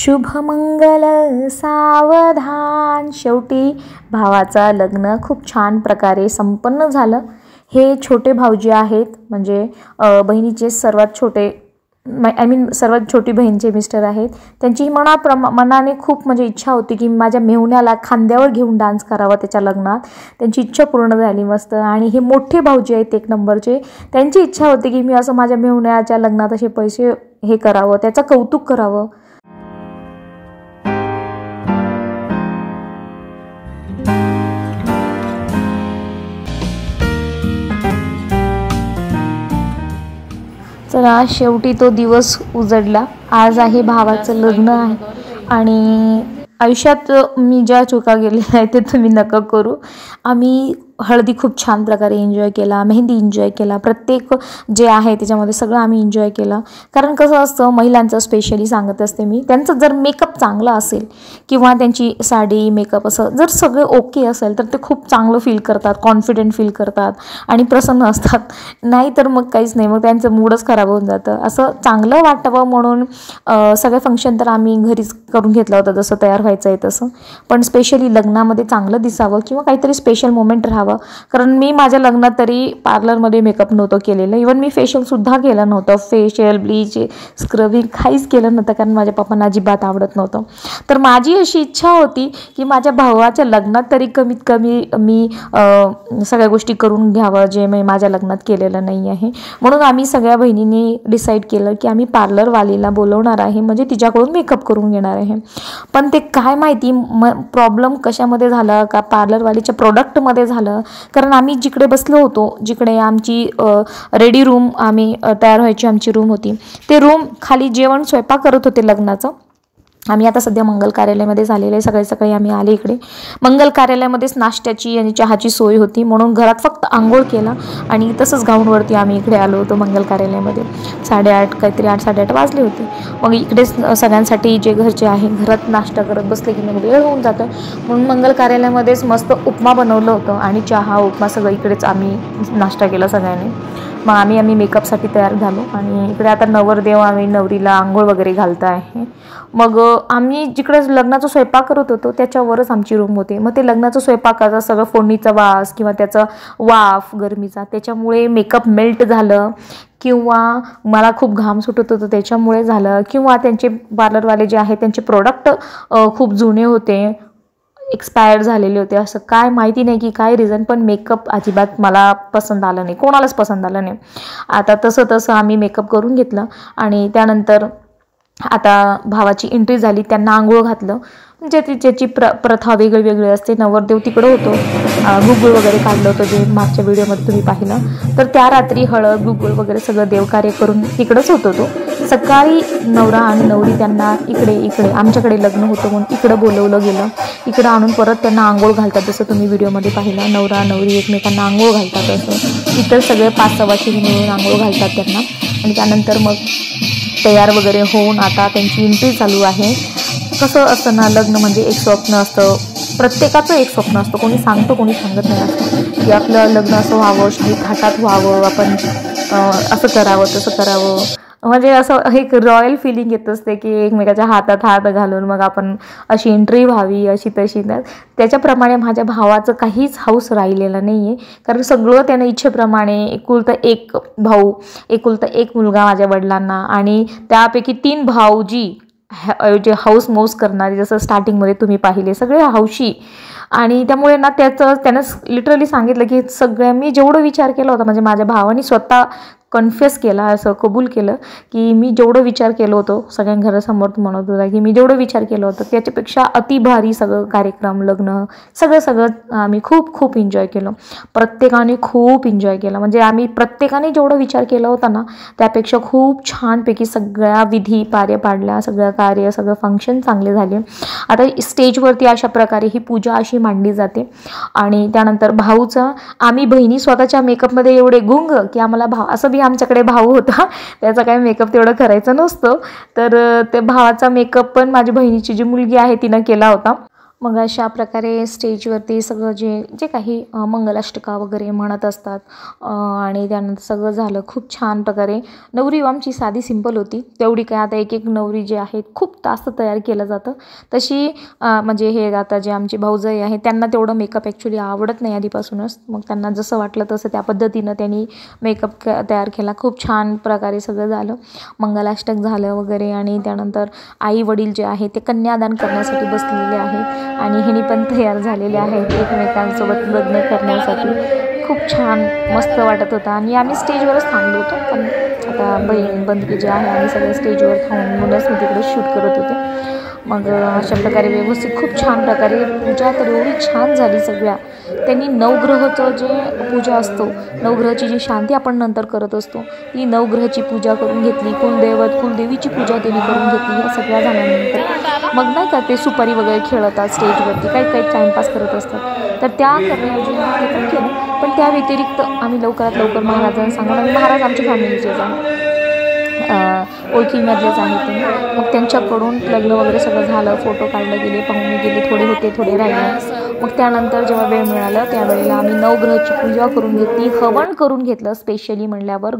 शुभमंगल सावधान। शेवटी भावाचा लग्न खूप छान प्रकारे संपन्न झालं। हे छोटे भाऊजी आहेत, म्हणजे बहिणीचे सर्वात छोटे सर्वात छोटी बहीणचे मिस्टर आहेत। त्यांची मनाने खूप म्हणजे इच्छा होती की माझ्या मेहुण्याला खांद्यावर घेऊन डान्स करावा त्याच्या लग्नात। त्यांची इच्छा पूर्ण झाली मस्त। आणि हे मोठे भाऊजी आहेत एक नंबरचे, त्यांची इच्छा होती की मी असं माझ्या मेहुण्याच्या लग्नात असे पैसे हे करावं, त्याचं कौतुक करावं। चला, शेवटी तो दिवस उजडला। आज आहे भावाचं लग्न आहे आणि आयुष्यात मी ज्या चुका केलेल्या आहेत ते तुम्ही नका करू। आम्ही हळदी खूप छान प्रकारे एन्जॉय केला, मेहंदी एन्जॉय केला, प्रत्येक जे आहे त्याच्यामध्ये सगळं आम्ही एन्जॉय केलं। कारण कसं असतं, महिलांचं स्पेशली सांगत असते मी, त्यांचं जर मेकअप चांगला असेल किंवा त्यांची साडी मेकअप असं जर सगळे ओके असेल तर ते खूप चांगलं फील करतात, कॉन्फिडंट फील करतात आणि प्रसन्न असतात। नाही तर मग काहीच नाही, मग त्यांचं मूडच खराब होऊन जातं। असं चांगलं वाटावं म्हणून सगळे फंक्शन तर आम्ही घरीच करून घेतलं होतं, जसं तयार व्हायचं आहे तसं। पण स्पेशली लग्नामध्ये चांगलं दिसावं किंवा काहीतरी स्पेशल मोमेंट राहावं। कारण मी माझ्या लग्नात तरी पार्लरमध्ये मेकअप नव्हतं केलेलं, इवन मी फेशियलसुद्धा केलं नव्हतं। फेशियल, ब्लीच, स्क्रबिंग काहीच केलं नव्हतं, कारण माझ्या पप्पांना अजिबात आवडत नव्हतं। तर माझी अशी इच्छा होती की माझ्या भावाच्या लग्नात तरी कमीत कमी मी सगळ्या गोष्टी करून घ्यावं जे मी माझ्या लग्नात केलेलं नाही आहे। म्हणून आम्ही सगळ्या बहिणींनी डिसाईड केलं की आम्ही पार्लरवालीला बोलवणार आहे, म्हणजे तिच्याकडून मेकअप करून घेणार आहे। पण ते काय माहिती प्रॉब्लेम कशामध्ये झाला का पार्लरवालीच्या प्रोडक्टमध्ये झालं। कारण आम्ही जिकडे बसलो होतो, जिकडे आमची रेडी रूम आम्ही तयार व्हायची आमची रूम होती, ते रूम खाली जेवण स्वयंपाक करत होते लग्नाचं। आम्ही आता सध्या मंगल कार्यालयामध्ये झालेले, सकाळी सकाळी आम्ही आले इकडे। मंगल कार्यालयामध्येच नाश्त्याची आणि चहाची सोय होती, म्हणून घरात फक्त आंघोळ केला आणि तसंच गाऊनवरती आम्ही इकडे आलो होतो मंगल कार्यालयामध्ये। 8:30 काहीतरी 8-8:30 वाजले होते। मग इकडेच सगळ्यांसाठी जे घरचे आहे घरात नाश्ता करत बसले की मग वेळ होऊन जातं, म्हणून मंगल कार्यालयामध्येच मस्त उपमा बनवलं होतं आणि चहा उपमा सगळं इकडेच आम्ही नाश्ता केला सगळ्यांनी। मग आम्ही मेकअपसाठी तयार झालो आणि इकडे आता नवरदेव आम्ही नवरीला आंघोळ वगैरे घालता आहे। मग आम्ही जिकडे लग्नाचा स्वयंपाक करत होतो त्याच्यावरच आमची रूम होती। मग ते लग्नाचा स्वयंपाकाचा सगळं फोडणीचा वास किंवा त्याचा वाफ गरमीचा त्याच्यामुळे मेकअप मेल्ट झालं, किंवा मला खूप घाम सुटत होतं त्याच्यामुळे झालं, किंवा त्यांचे पार्लरवाले जे आहेत त्यांचे प्रोडक्ट खूप जुने होते, एक्सपायर झालेले होते। असं काय माहिती नाही की काय रिझन, पण मेकअप अजिबात मला पसंत आलं नाही, कोणालाच पसंत आलं नाही। आता तसं आम्ही मेकअप करून घेतलं आणि त्यानंतर आता भावाची एंट्री झाली, त्यांना आंघोळ घातलं। ज्याची प्रथा वेगळी असते। नवरदेव तिकडं होतो, गुगुळ वगैरे काढलं होतं जे मागच्या व्हिडिओमध्ये तुम्ही पाहिलं। तर त्या रात्री हळद गुगुळ वगैरे सगळं देवकार्य करून तिकडंच होतो तो। सकाळी नवरा आणि नवरी त्यांना इकडे आमच्याकडे लग्न होतं म्हणून इकडं बोलवलं गेलं। इकडं आणून परत त्यांना आंघोळ घालतात, जसं तुम्ही व्हिडिओमध्ये पाहिलं। नवरा नवरी एकमेकांना आंघोळ घालतात, असं इतर सगळे 5-6 मिळून आंघोळ घालतात त्यांना। आणि त्यानंतर मग तयार वगैरे होऊन आता त्यांची एंट्री चालू आहे। कसं असतं ना, लग्न म्हणजे एक स्वप्न असतं, प्रत्येकाचं एक स्वप्न असतं, कोणी सांगतं कोणी सांगत नाही असतं की आपलं लग्न असं व्हावं, शाही थाटात व्हावं, आपण असं करावं तसं करावं, म्हणजे असं एक रॉयल फिलिंग येत असते की एकमेकाच्या हातात हात घालून मग आपण अशी एंट्री व्हावी अशी तशी। त्याच्याप्रमाणे माझ्या भावाचं काहीच हौस राहिलेलं नाही आहे, कारण सगळं त्यानं इच्छेप्रमाणे एकुलता एक भाऊ, एकुलता एक मुलगा माझ्या वडिलांना, आणि त्यापैकी 3 भाऊजी जे हौस मौस करणारे, जसं स्टार्टिंगमध्ये तुम्ही पाहिले सगळे हौशी। आणि त्यामुळे ना त्यानं लिटरली सांगितलं की मी जेवढं विचार केला होता, म्हणजे माझ्या भावाने स्वतः कन्फेस केला, असं कबूल केलं की मी जेवढं विचार केलं होतं, सगळ्या घरासमोर म्हणत होता की मी जेवढं विचार केलं होतं त्याच्यापेक्षा अति भारी सगळं कार्यक्रम, लग्न सगळं आम्ही खूप एन्जॉय केलं। प्रत्येकाने खूप एन्जॉय केलं, म्हणजे आम्ही प्रत्येकाने जेवढं विचार केला होता ना त्यापेक्षा खूप छानपैकी सगळ्या विधी पार पाडल्या, सगळं फंक्शन चांगले झाले। आता स्टेजवरती अशा प्रकारे ही पूजा अशी मांडली जाते। आणि त्यानंतर भाऊचा आम्ही बहिणी स्वतःच्या मेकअपमध्ये एवढे गुंग की आम्हाला असं बी आमच्याकडे भाऊ होता, त्याचा काही मेकअप तेवढं करायचं नसतं, तर ते भावाचा मेकअप पण माझी बहिणीची जी मुलगी आहे तिनं केला होता। मग अशा प्रकारे स्टेजवरती सगळं जे काही मंगलाष्टका वगैरे म्हणत असतात आणि त्यानंतर सगळं झालं खूप छान प्रकारे. नवरी आमची साधी सिंपल होती, तेवढी काय आता एक नवरी जी आहे खूप जास्त तयार केलं जातं. तशी म्हणजे हे आता जे आमचे भाऊजाई आहे त्यांना तेवढं मेकअप ॲक्च्युली आवडत नाही आधीपासूनच. मग त्यांना जसं वाटलं तसं त्या पद्धतीनं त्यांनी मेकअप तयार केला. खूप छान प्रकारे सगळं झालं, मंगलाष्टक झालं वगैरे. आणि त्यानंतर आई वडील जे आहे ते कन्यादान करण्यासाठी बसलेले आहेत आणि ह्यांनी पण तयार झालेले आहेत एकमेकांसोबत लग्न करण्यासाठी. खूप छान मस्त वाटत होतं आणि आम्ही स्टेजवरच थांबलो होतो, पण आता बहीण बंधू जे आहे आम्ही सगळे स्टेजवर थांबूनच मी तिकडे शूट करत होते. मग अशा प्रकारे व्यवस्थित खूप छान प्रकारे पूजा तर एवढी छान झाली सगळ्या. त्यांनी नवग्रहाचं जे पूजा असतो, नवग्रहाची जी शांती आपण नंतर करत असतो, ती नवग्रहाची पूजा करून घेतली. कुलदेवीची पूजा त्यांनी करून घेतली. या सगळ्या झाल्यानंतर मग नाही का ते सुपारी वगैरे खेळतात स्टेजवरती, काही टाईमपास करत असतात, तर त्या करण्याऐवजी ते पण केलं. पण त्या व्यतिरिक्त आम्ही लवकरात लवकर महाराजांना सांगून, आणि महाराज आमच्या फॅमिलीचेच आहे, ओळखीमधलेच आहेत ते. मग त्यांच्याकडून लग्न वगैरे सगळं झालं, फोटो काढले गेले, पाहुणे गेले, थोडे होते थोडे राहिले. मग त्यानंतर जेव्हा वेळ मिळाला त्यावेळेला आम्ही नवग्रहाची पूजा करून घेतली, हवन करून घेतलं. स्पेशली म्हणल्यावर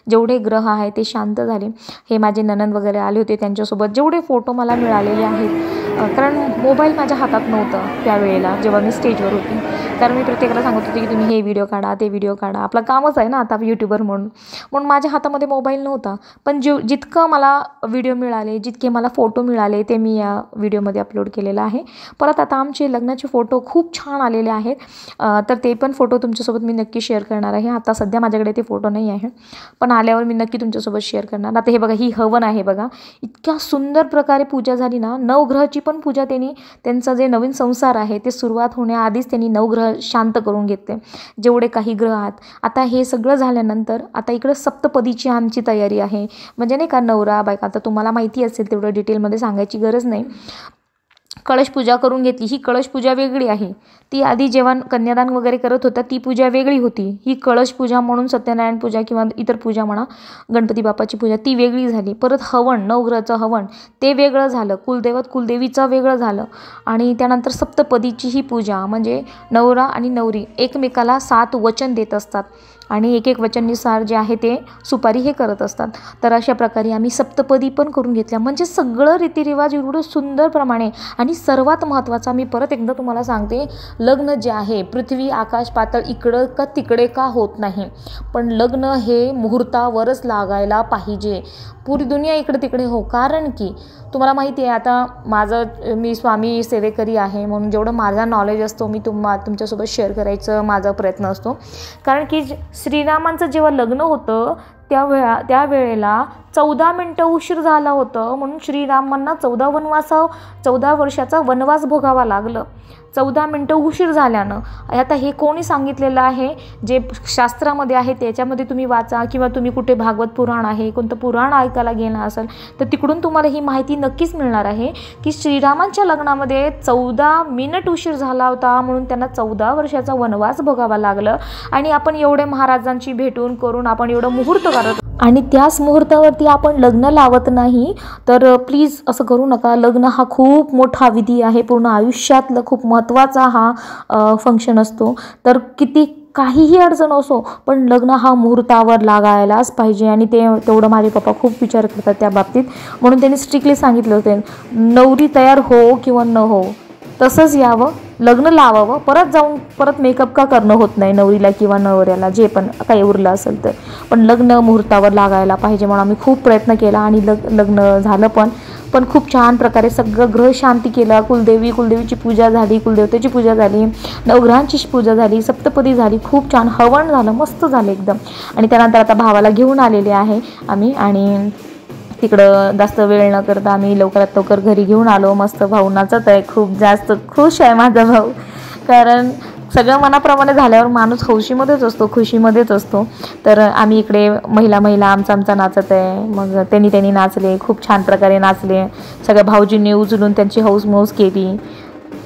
जेवढे ग्रह आहे ते शांत झाले. हे माझे नणंद वगैरे आले होते, त्यांच्यासोबत जेवढे फोटो मला मिळालेले आहेत, कारण मोबाईल माझ्या हातात नव्हतं त्यावेळेला जेव्हा मी स्टेजवर होती. कारण मी प्रत्येकाला सांगत होते की तुम्ही हे व्हिडिओ काढा, ते व्हिडिओ काढा, आपलं कामच आहे ना आता यूट्यूबर म्हणून माझ्या हातामध्ये मोबाईल नव्हता. पण जितकं मला व्हिडिओ मिळाले, जितके मला फोटो मिळाले ते मी या व्हिडिओमध्ये अपलोड केलेलं आहे. परत आता आमचे लग्नाचे फोटो खूप छान आलेले आहेत, तर ते पण फोटो तुमच्यासोबत मी नक्की शेअर करणार आहे. आता सध्या माझ्याकडे ते फोटो नाही आहे, पण आल्यावर मी नक्की तुमच्यासोबत शेअर करणार. आता हे बघा, ही हवन आहे बघा, इतक्या सुंदर प्रकारे पूजा झाली ना. नवग्रहाची पण पूजा त्यांचा जे नवीन संसार आहे ते सुरुवात होण्याआधीच त्यांनी नवग्रह शांत करून घेतले, जेवढे काही ग्रह आहेत. आता हे सगळं झाल्यानंतर आता इकडं सप्तपदीची आमची तयारी आहे. म्हणजे नाही का नवरा बायका, आता तुम्हाला माहिती असेल तेवढं डिटेलमध्ये सांगायची गरज नाही. कळश पूजा करून घेतली. ही कळश पूजा वेगळी आहे, ती आधी जेव्हा कन्यादान वगैरे करत होता ती पूजा वेगळी होती. ही कळश पूजा म्हणून सत्यनारायण पूजा किंवा इतर पूजा म्हणा, गणपती बाप्पाची पूजा ती वेगळी झाली. परत हवन, नवग्रहाचं हवन ते वेगळं झालं, कुलदेवीचं वेगळं झालं. आणि त्यानंतर सप्तपदीची ही पूजा म्हणजे नवरा आणि नवरी एकमेकाला 7 वचन देत असतात आणि एक वचननुसार जे आहे ते सुपारी हे करत असतात. तर अशा प्रकारे आम्ही सप्तपदी पण करून घेतल्या. म्हणजे सगळं रीतिरिवाज एवढं सुंदर प्रमाणे. आणि सर्वात महत्त्वाचा मी परत एकदा तुम्हाला सांगते, लग्न जे आहे पृथ्वी आकाश पातळ इकडं का तिकडे का होत नाही, पण लग्न हे मुहूर्तावरच लागायला पाहिजे. पुरी दुनिया इकडे तिकडे हो, कारण की तुम्हाला माहिती आहे आता मी स्वामी सेवेकरी आहे म्हणून जेवढं माझा नॉलेज असतो मी तुमच्यासोबत शेअर करायचं माझा प्रयत्न असतो. कारण की श्रीरामांचं जेव्हा लग्न होतं त्यावेळेला 14 मिनटं उशीर झाला होतं, म्हणून श्रीरामांना 14 वर्षाचा वनवास भोगावा लागलं 14 मिनटं उशीर झाल्यानं. आता हे कोणी सांगितलेलं आहे, जे शास्त्रामध्ये आहे त्याच्यामध्ये तुम्ही वाचा, किंवा तुम्ही कुठे भागवत पुराण आहे कोणतं पुराण ऐकायला गेलं असेल तर तिकडून तुम्हाला ही माहिती नक्कीच मिळणार आहे की श्रीरामांच्या लग्नामध्ये 14 मिनिट उशीर झाला होता, म्हणून त्यांना 14 वर्षाचा वनवास भोगावा लागलं. आणि आपण एवढे महाराजांची भेटून करून आपण एवढं मुहूर्त करत आणि त्याच मुहूर्तावरती आपण लग्न लावत नाही, तर प्लीज असं करू नका. लग्न हा खूप मोठा विधी आहे, पूर्ण आयुष्यातलं खूप महत्त्वाचा हा फंक्शन असतो. तर काहीही अडचण असो पण लग्न हा मुहूर्तावर लागायलाच पाहिजे. आणि तेवढं माझे पप्पा खूप विचार करतात त्या बाबतीत, म्हणून त्यांनी स्ट्रिक्टली सांगितलं होते, नवरी तयार हो किंवा न हो तसंच यावं, लग्न लावावं, परत मेकअप का करणं होत नाही नवरीला किंवा नवऱ्याला, जे पण काही उरलं असेल तर, पण लग्न मुहूर्तावर लागायला पाहिजे. म्हणून आम्ही खूप प्रयत्न केला आणि लग्न झालं पण खूप छान प्रकारे सगळं ग्रह शांती केलं. कुलदेवीची पूजा झाली, कुलदेवतेची पूजा झाली, नवग्रहांची पूजा झाली, सप्तपदी झाली, खूप छान हवन झालं, मस्त झालं एकदम. आणि त्यानंतर आता भावाला घेऊन आलेले आहे आम्ही, आणि तिकडं जास्त वेळ न करता आम्ही लवकरात लवकर घरी घेऊन आलो. मस्त भाऊ नाचत आहे, खूप जास्त खुश आहे माझा भाऊ, कारण सगळं मनाप्रमाणे झाल्यावर माणूस हौशीमध्येच असतो, खुशीमध्येच असतो. तर आम्ही इकडे महिला आमचा नाचत आहे. मग त्यांनी नाचले, खूप छान प्रकारे नाचले. सगळ्या भाऊजींनी उचलून त्यांची हौस मौज केली.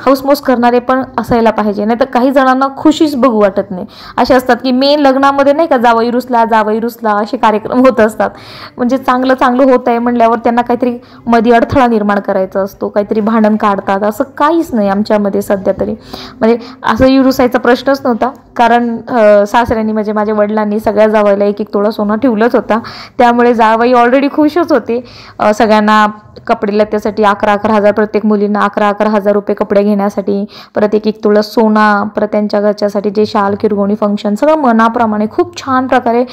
हौसमौस करणारे पण असायला पाहिजे, नाही तर काही जणांना खुशीच बघू वाटत नाही. असे असतात की मेन लग्नामध्ये नाही का जावई रुसला असे कार्यक्रम होत असतात. म्हणजे चांगलं चांगलं होत आहे म्हणल्यावर त्यांना काहीतरी मध्ये अडथळा निर्माण करायचा असतो, काहीतरी भांडण काढतात. असं काहीच नाही आमच्यामध्ये सध्या तरी. म्हणजे असं रुसायचा प्रश्नच नव्हता, कारण सासऱ्यांनी म्हणजे माझ्या वडिलांनी सगळ्या जावईला एक एक तोळा सोनं ठेवलंच होता. त्यामुळे जावई ऑलरेडी खुशच होते. सगळ्यांना कपडे लत्यासाठी 11,000 प्रत्येक मुलींना 11,000 रुपये कपडे घेण्यासाठी, परत एक एक तोळा सोना, परत त्यांच्या घरच्यासाठी जे शाल किरगोणी फंक्शन सगळं मनाप्रमाणे खूप छान प्रकारे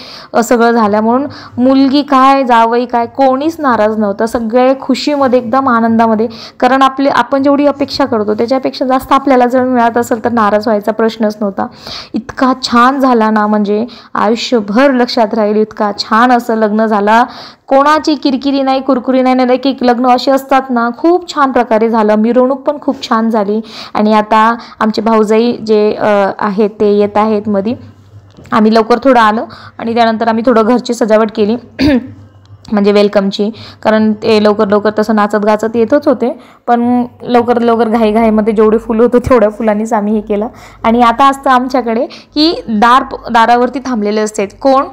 सगळं झालं. म्हणून मुलगी काय जावई काय कोणीच नाराज नव्हतं, सगळे खुशीमध्ये एकदम आनंदामध्ये. कारण आपण जेवढी अपेक्षा करतो त्याच्यापेक्षा जास्त आपल्याला जर मिळत असेल तर नाराज व्हायचा प्रश्नच नव्हता. इतका छान झाला ना, म्हणजे आयुष्यभर लक्षात राहील इतका छान असं लग्न झालं. कोणाची किरकिरी नाही, कुरकुरी नाही. एक लग्न असे असतात ना, खूप छान प्रकारे झालं. मिरवणूक पण खूप छान झाली. आणि आता आमचे भाऊजाई जे आहेत ते येत आहेत मध्ये. आम्ही लवकर थोडं आलो आणि त्यानंतर आम्ही थोडं घरची सजावट केली म्हणजे वेलकमची. कारण ते लवकर तसं नाचत गाचत येतच होते, पण लवकर घाईमध्ये जेवढे फुलं होतं तेवढ्या फुलांनीच आम्ही हे केलं. आणि आता असतं आमच्याकडे की दारावरती थांबलेले असतात कोण,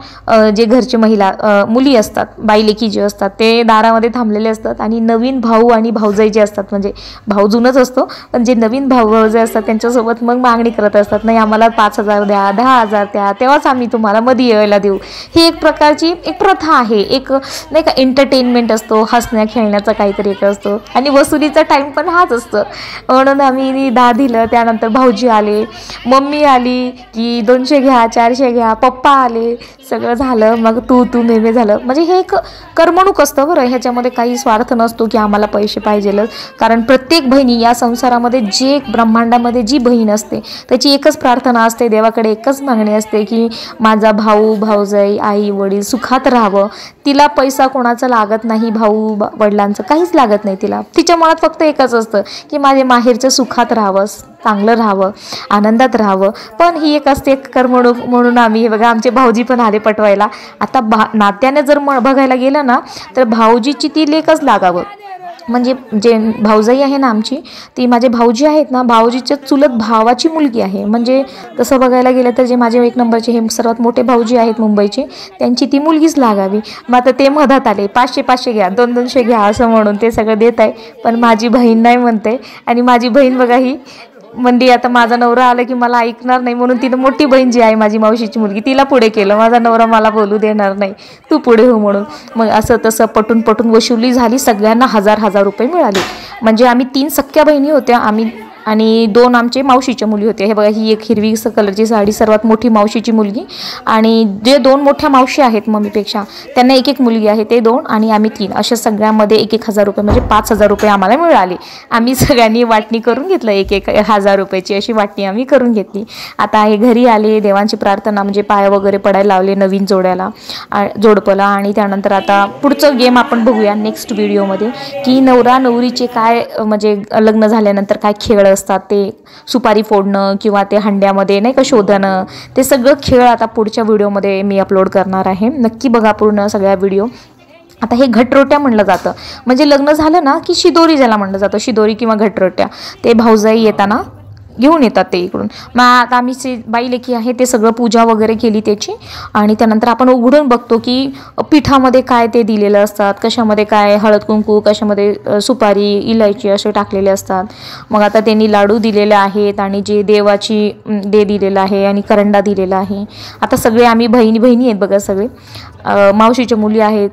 जे घरचे मुली असतात, बाईलेकी जे असतात ते दारामध्ये थांबलेले असतात. आणि नवीन भाऊ आणि भाऊजाई जे असतात, म्हणजे भाऊ जुनच असतो पण जे नवीन भाऊ जे असतात त्यांच्यासोबत मग मागणी करत असतात, नाही आम्हाला 5,000 द्या, 10,000 द्या, तेव्हाच आम्ही तुम्हाला मध्ये यायला देऊ. ही एक प्रकारची एक प्रथा आहे, एक नाही का एंटरटेनमेंट असतो, हसण्या खेळण्याचा काहीतरी एक असतो आणि वसुलीचा टाईम पण हाच असतो. म्हणून आम्ही 10 दिलं. त्यानंतर भाऊजी आले, मम्मी आली की 200 घ्या, 400 घ्या, पप्पा आले, सगळं झालं. मग तू मेमे झालं. म्हणजे हे एक करमणूक असतं बरं, ह्याच्यामध्ये काही स्वार्थ नसतो की आम्हाला पैसे पाहिजेलच. कारण प्रत्येक बहिणी या संसारामध्ये जे ब्रह्मांडामध्ये जी बहीण असते त्याची एकच प्रार्थना असते, देवाकडे एकच मागणी असते की माझा भाऊ भाऊजाई आई वडील सुखात राहावं. तिला पैसा कोणाचा लागत नाही, भाऊ वडिलांचं काहीच लागत नाही तिला. तिच्या मनात फक्त एकच असतं की माझे माहेरचं सुखात राहावं, चांगलं राहावं, आनंदात राहावं. पण ही एक असते एक करमणूक. म्हणून आम्ही हे बघा आमचे भाऊजी पण आले पटवायला. आता नात्याने जर बघायला गेलं ना तर भाऊजीची ती लेकच लागावं. म्हणजे जे भाऊजाई आहे ना आमची, ती माझे भाऊजी आहेत ना, भाऊजीच्या चुलत भावाची मुलगी आहे. म्हणजे तसं बघायला गेलं तर जे माझे 1 नंबरचे हे सर्वात मोठे भाऊजी आहेत मुंबईचे, त्यांची ती मुलगीच लागावी. मग आता ते मधात आले, 500 घ्या, 200 घ्या असं म्हणून ते सगळं देत आहे. पण माझी बहीण नाही म्हणते. आणि माझी बहीण बघा ही म्हणजे आता माझा नवरा आला की मला ऐकणार नाही, म्हणून तिनं मोठी बहीण जी आहे माझी मावशीची मुलगी तिला पुढे केलं. माझा नवरा मला बोलू देणार नाही, तू पुढे हो म्हणून. मग असं तसं पटून वसुली झाली. सगळ्यांना 1,000 रुपये मिळाले. म्हणजे आम्ही 3 सख्या बहिणी होत्या आम्ही, आणि 2 आमचे मावशीच्या मुली होत्या. हे बघा ही एक हिरवी कलरची साडी सर्वात मोठी मावशीची मुलगी, आणि जे 2 मोठ्या मावशी आहेत मम्मीपेक्षा त्यांना एक मुलगी आहे, ते 2 आणि आम्ही 3, अशा सगळ्यामध्ये 1,000 रुपये म्हणजे 5,000 रुपये आम्हाला मिळाले. आम्ही सगळ्यांनी वाटणी करून घेतलं, 1,000 रुपयाची अशी वाटणी आम्ही करून घेतली. आता हे घरी आले, देवांची प्रार्थना म्हणजे पाया वगैरे पडायला लावले नवीन जोडपला. आणि त्यानंतर आता पुढचं गेम आपण बघूया नेक्स्ट व्हिडिओमध्ये की नवरा नवरीचे काय म्हणजे लग्न झाल्यानंतर काय खेळ असतात, ते सुपारी फोडणं किंवा ते हंड्यामध्ये नाही का शोधणं, ते सगळं खेळ आता पुढच्या व्हिडिओमध्ये मी अपलोड करणार आहे. नक्की बघा पूर्ण सगळ्या व्हिडिओ. आता हे घटरोट्या म्हणलं जातं, म्हणजे लग्न झालं ना की शिदोरी ज्याला म्हणलं जातं, शिदोरी किंवा घटरोट्या, ते भाऊजाई येताना घेऊन येतात ते इकडून. मग आता आम्ही बाईलेकी आहे ते सगळं पूजा वगैरे केली त्याची. आणि त्यानंतर आपण उघडून बघतो की पिठामध्ये काय ते दिलेलं असतात, कशामध्ये काय हळद कुंकू, कशामध्ये सुपारी इलायची असे टाकलेले असतात. मग आता त्यांनी लाडू दिलेले आहेत आणि जे देवाची दिलेलं आहे आणि करंडा दिलेला आहे. आता सगळे आम्ही बहिणी आहेत बघा, सगळे मावशीच्या मुली आहेत.